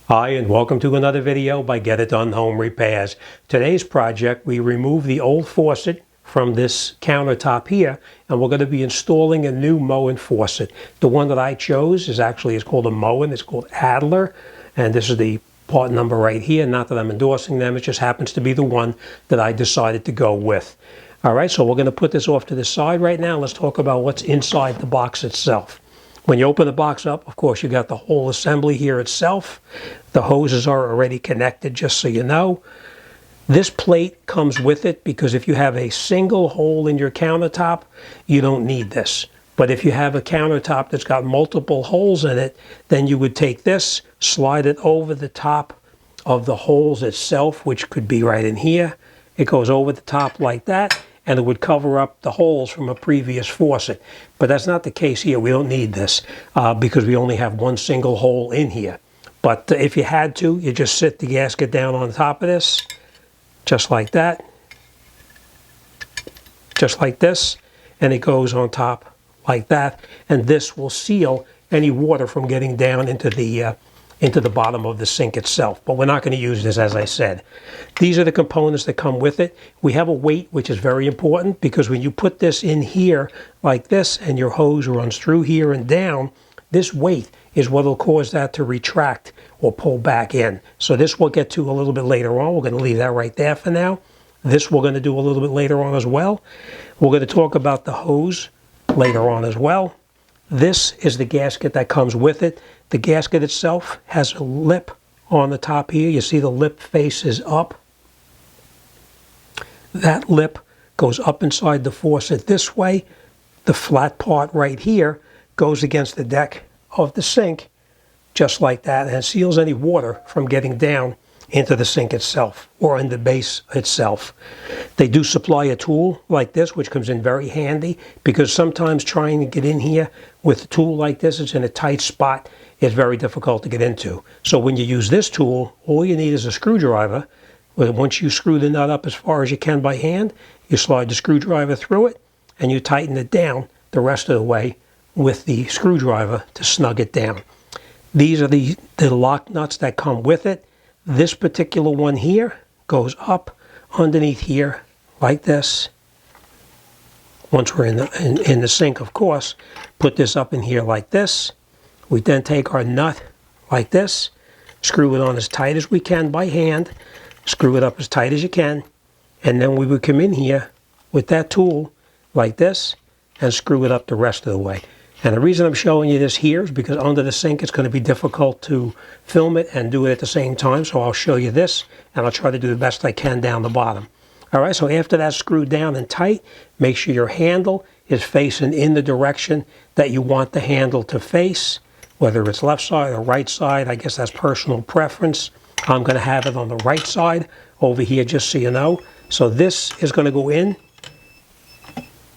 Hi, and welcome to another video by Get It Done Home Repairs. Today's project, we remove the old faucet from this countertop here, and we're going to be installing a new Moen faucet. The one that I chose is called a Moen. It's called Adler, and this is the part number right here. Not that I'm endorsing them, it just happens to be the one that I decided to go with. All right, so we're going to put this off to the side right now. Let's talk about what's inside the box itself. When you open the box up, of course, you got the whole assembly here itself. The hoses are already connected, just so you know. This plate comes with it because if you have a single hole in your countertop, you don't need this. But if you have a countertop that's got multiple holes in it, then you would take this, slide it over the top of the holes itself, which could be right in here. It goes over the top like that, and it would cover up the holes from a previous faucet. But that's not the case here. We don't need this because we only have one single hole in here. But if you had to, you just sit the gasket down on top of this, just like that, just like this, and it goes on top like that. And this will seal any water from getting down into the bottom of the sink itself. But we're not going to use this, as I said. These are the components that come with it. We have a weight, which is very important, because when you put this in here like this and your hose runs through here and down, this weight is what will cause that to retract or pull back in. So this we'll get to a little bit later on. We're going to leave that right there for now. This we're going to do a little bit later on as well. We're going to talk about the hose later on as well. This is the gasket that comes with it. The gasket itself has a lip on the top here. You see the lip faces up. That lip goes up inside the faucet this way. The flat part right here goes against the deck of the sink, just like that, and it seals any water from getting down into the sink itself or in the base itself. They do supply a tool like this, which comes in very handy, because sometimes trying to get in here with a tool like this, it's in a tight spot, it's very difficult to get into. So when you use this tool, all you need is a screwdriver. Once you screw the nut up as far as you can by hand, you slide the screwdriver through it and you tighten it down the rest of the way with the screwdriver to snug it down. These are the lock nuts that come with it. This particular one here goes up underneath here like this. Once we're in the sink, of course, put this up in here like this. We then take our nut like this, screw it on as tight as we can by hand, screw it up as tight as you can, and then we would come in here with that tool like this and screw it up the rest of the way. And the reason I'm showing you this here is because under the sink it's going to be difficult to film it and do it at the same time. So I'll show you this and I'll try to do the best I can down the bottom. All right, so after that's screwed down and tight, make sure your handle is facing in the direction that you want the handle to face, whether it's left side or right side. I guess that's personal preference. I'm going to have it on the right side over here, just so you know. So this is going to go in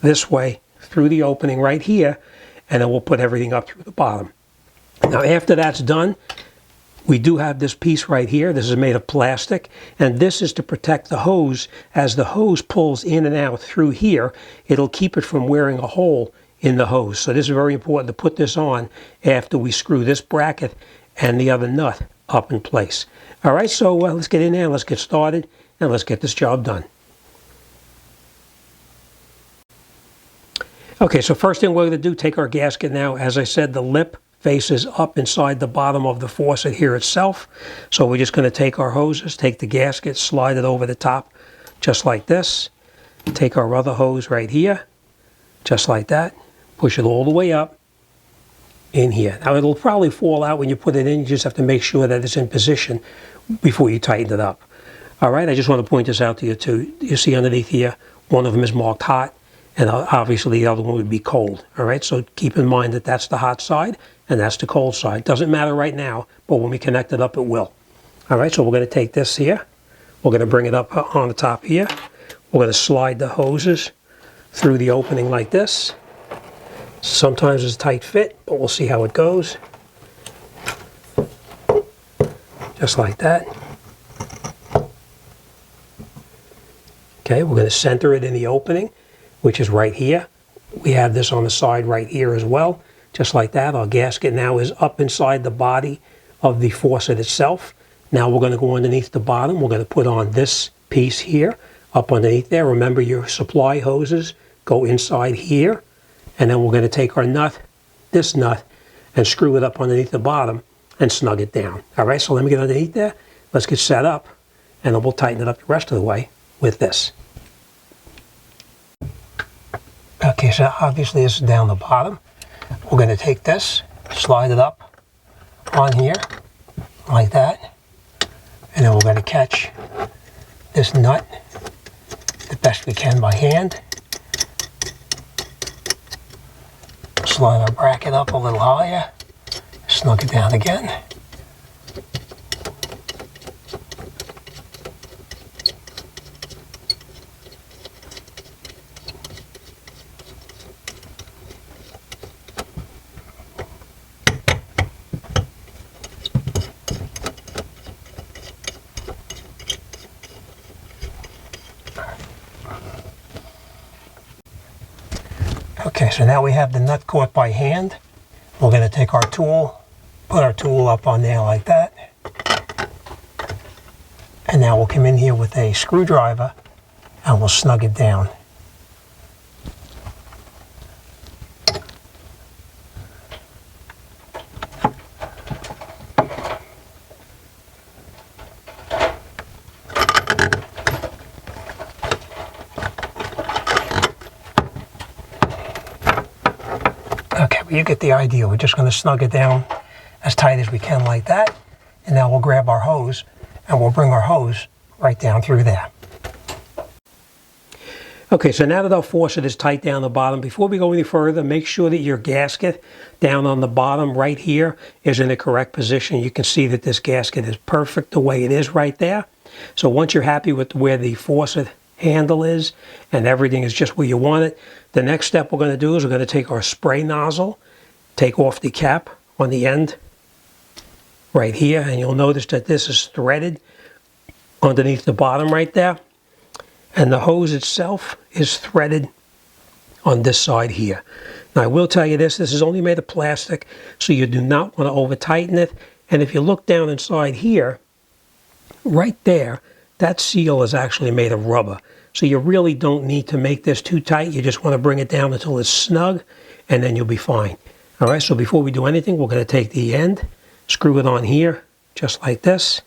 this way through the opening right here, and then we'll put everything up through the bottom. Now after that's done, we do have this piece right here. This is made of plastic, and this is to protect the hose. As the hose pulls in and out through here, it'll keep it from wearing a hole in the hose. So this is very important to put this on after we screw this bracket and the other nut up in place. All right, so let's get in there, let's get started, and let's get this job done. Okay, so first thing we're going to do, take our gasket now. As I said, the lip faces up inside the bottom of the faucet here itself. So we're just going to take our hoses, take the gasket, slide it over the top, just like this. Take our other hose right here, just like that. Push it all the way up in here. Now it'll probably fall out when you put it in. You just have to make sure that it's in position before you tighten it up. All right, I just want to point this out to you too. You see underneath here, one of them is marked hot, and obviously the other one would be cold. All right, so keep in mind that that's the hot side and that's the cold side. Doesn't matter right now, but when we connect it up, it will. All right, so we're going to take this here. We're going to bring it up on the top here. We're going to slide the hoses through the opening like this. Sometimes it's a tight fit, but we'll see how it goes. Just like that. Okay, we're going to center it in the opening, which is right here. We have this on the side right here as well, just like that. Our gasket now is up inside the body of the faucet itself. Now we're going to go underneath the bottom. We're going to put on this piece here up underneath there. Remember, your supply hoses go inside here, and then we're going to take our nut, this nut, and screw it up underneath the bottom and snug it down. All right, so let me get underneath there. Let's get set up, and then we'll tighten it up the rest of the way with this. Okay, so obviously this is down the bottom. We're going to take this, slide it up on here like that, and then we're going to catch this nut the best we can by hand. Slide our bracket up a little higher, snug it down again. Okay, so now we have the nut caught by hand. We're going to take our tool, put our tool up on there like that. And now we'll come in here with a screwdriver and we'll snug it down. Okay, well, you get the idea. We're just going to snug it down as tight as we can like that. And now we'll grab our hose and we'll bring our hose right down through there. Okay, so now that our faucet is tight down the bottom, before we go any further, make sure that your gasket down on the bottom right here is in the correct position. You can see that this gasket is perfect the way it is right there. So once you're happy with where the faucet handle is and everything is just where you want it, the next step we're going to do is we're going to take our spray nozzle, take off the cap on the end right here, and you'll notice that this is threaded underneath the bottom right there, and the hose itself is threaded on this side here. Now I will tell you this is only made of plastic, so you do not want to over tighten it. And if you look down inside here, right there, that seal is actually made of rubber. So you really don't need to make this too tight. You just want to bring it down until it's snug, and then you'll be fine. All right, so before we do anything, we're going to take the end, screw it on here, just like this.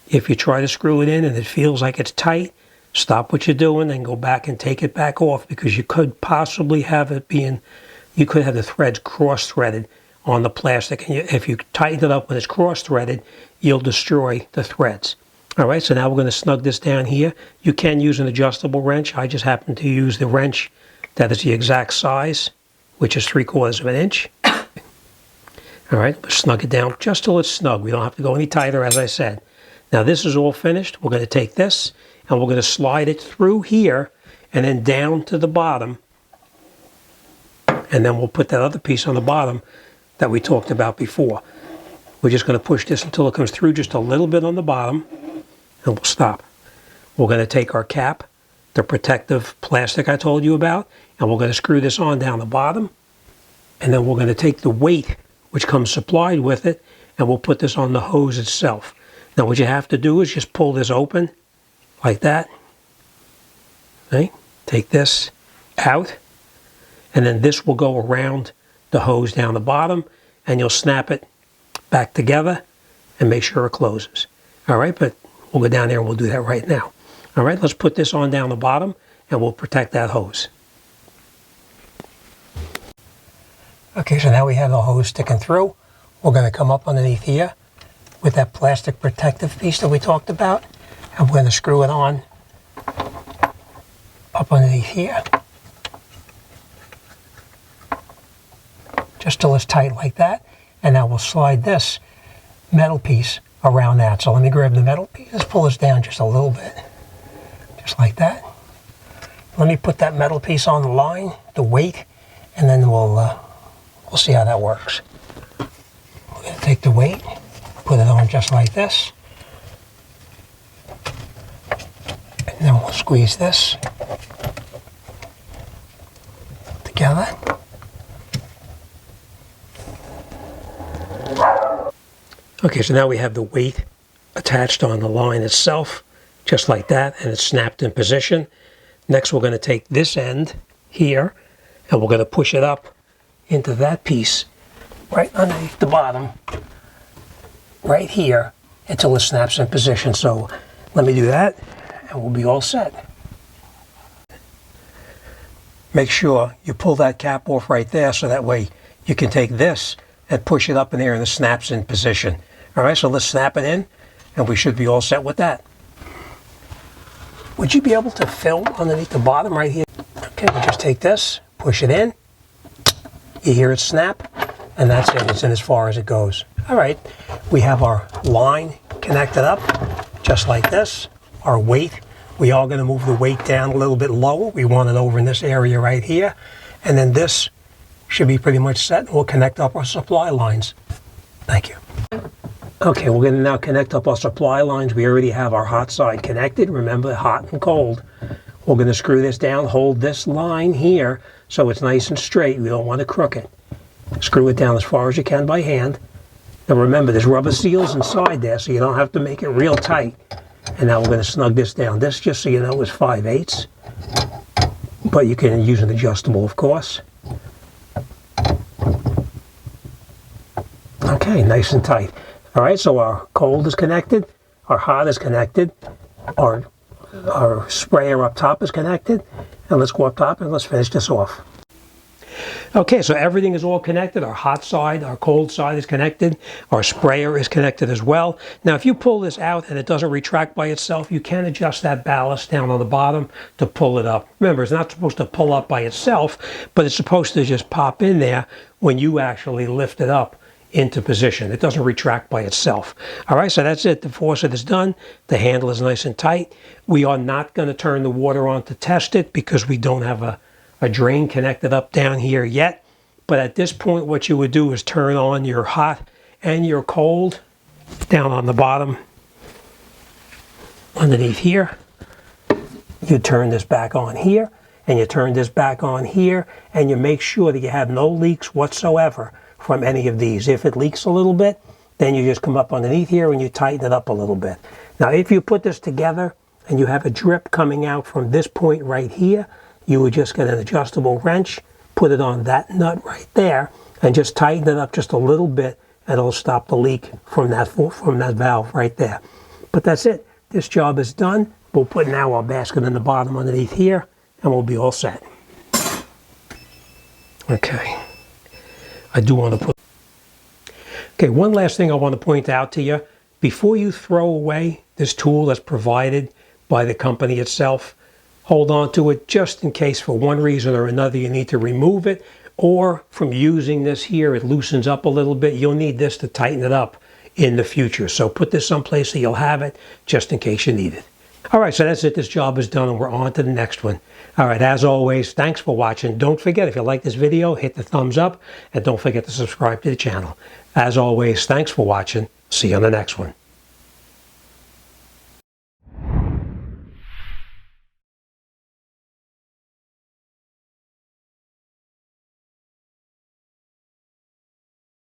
If you try to screw it in and it feels like it's tight, stop what you're doing and go back and take it back off, because you could possibly have it being, you could have the threads cross-threaded on the plastic, and if you tighten it up when it's cross-threaded, you'll destroy the threads. All right, so now we're going to snug this down here. You can use an adjustable wrench. I just happen to use the wrench that is the exact size, which is 3/4 of an inch. All right, we'll snug it down just till it's snug. We don't have to go any tighter, as I said. Now this is all finished. We're going to take this and we're going to slide it through here and then down to the bottom. And then we'll put that other piece on the bottom that we talked about before. We're just going to push this until it comes through just a little bit on the bottom, and we'll stop. We're going to take our cap, the protective plastic I told you about, and we're going to screw this on down the bottom. And then we're going to take the weight which comes supplied with it, and we'll put this on the hose itself. Now what you have to do is just pull this open like that. Okay? Take this out, and then this will go around the hose down the bottom, and you'll snap it back together and make sure it closes. All right, but we'll go down there and we'll do that right now. All right, let's put this on down the bottom and we'll protect that hose. Okay, so now we have the hose sticking through. We're going to come up underneath here with that plastic protective piece that we talked about, and we're going to screw it on up underneath here. Just till it's tight like that, and now we'll slide this metal piece around that. So let me grab the metal piece. Let's pull this down just a little bit, just like that. Let me put that metal piece on the line, the weight, and then we'll see how that works. We're going to take the weight, put it on just like this, and then we'll squeeze this together. Okay, so now we have the weight attached on the line itself, just like that, and it's snapped in position. Next, we're going to take this end here, and we're going to push it up into that piece right underneath the bottom, right here, until it snaps in position. So let me do that, and we'll be all set. Make sure you pull that cap off right there, so that way you can take this and push it up in there and it snaps in position. All right, so let's snap it in, and we should be all set with that. Would you be able to film underneath the bottom right here? Okay, we just take this, push it in, you hear it snap, and that's it. It's in as far as it goes. All right, we have our line connected up, just like this. Our weight, we are going to move the weight down a little bit lower. We want it over in this area right here. And then this should be pretty much set, and we'll connect up our supply lines. Thank you. Okay, we're going to now connect up our supply lines. We already have our hot side connected. Remember, hot and cold. We're going to screw this down, hold this line here so it's nice and straight. We don't want to crook it. Screw it down as far as you can by hand. Now remember, there's rubber seals inside there, so you don't have to make it real tight. And now we're going to snug this down. This, just so you know, is 5/8. But you can use an adjustable, of course. Okay, nice and tight. All right, so our cold is connected, our hot is connected, our sprayer up top is connected, and let's go up top and let's finish this off. Okay, so everything is all connected. Our hot side, our cold side is connected. Our sprayer is connected as well. Now, if you pull this out and it doesn't retract by itself, you can adjust that ballast down on the bottom to pull it up. Remember, it's not supposed to pull up by itself, but it's supposed to just pop in there when you actually lift it up into position. It doesn't retract by itself. All right, so that's it. The faucet is done. The handle is nice and tight. We are not going to turn the water on to test it because we don't have a drain connected up down here yet. But at this point, what you would do is turn on your hot and your cold down on the bottom underneath here. You turn this back on here, and you turn this back on here, and you make sure that you have no leaks whatsoever from any of these. If it leaks a little bit, then you just come up underneath here and you tighten it up a little bit. Now, if you put this together and you have a drip coming out from this point right here, you would just get an adjustable wrench, put it on that nut right there, and just tighten it up just a little bit, and it'll stop the leak from that valve right there. But that's it. This job is done. We'll put now our basket in the bottom underneath here, and we'll be all set. Okay. I do want to put... Okay, one last thing I want to point out to you. Before you throw away this tool that's provided by the company itself, hold on to it just in case for one reason or another you need to remove it, or from using this here it loosens up a little bit. You'll need this to tighten it up in the future. So put this someplace that you'll have it just in case you need it. All right, so that's it. This job is done and we're on to the next one. All right, as always, thanks for watching. Don't forget, if you like this video, hit the thumbs up and don't forget to subscribe to the channel. As always, thanks for watching. See you on the next one.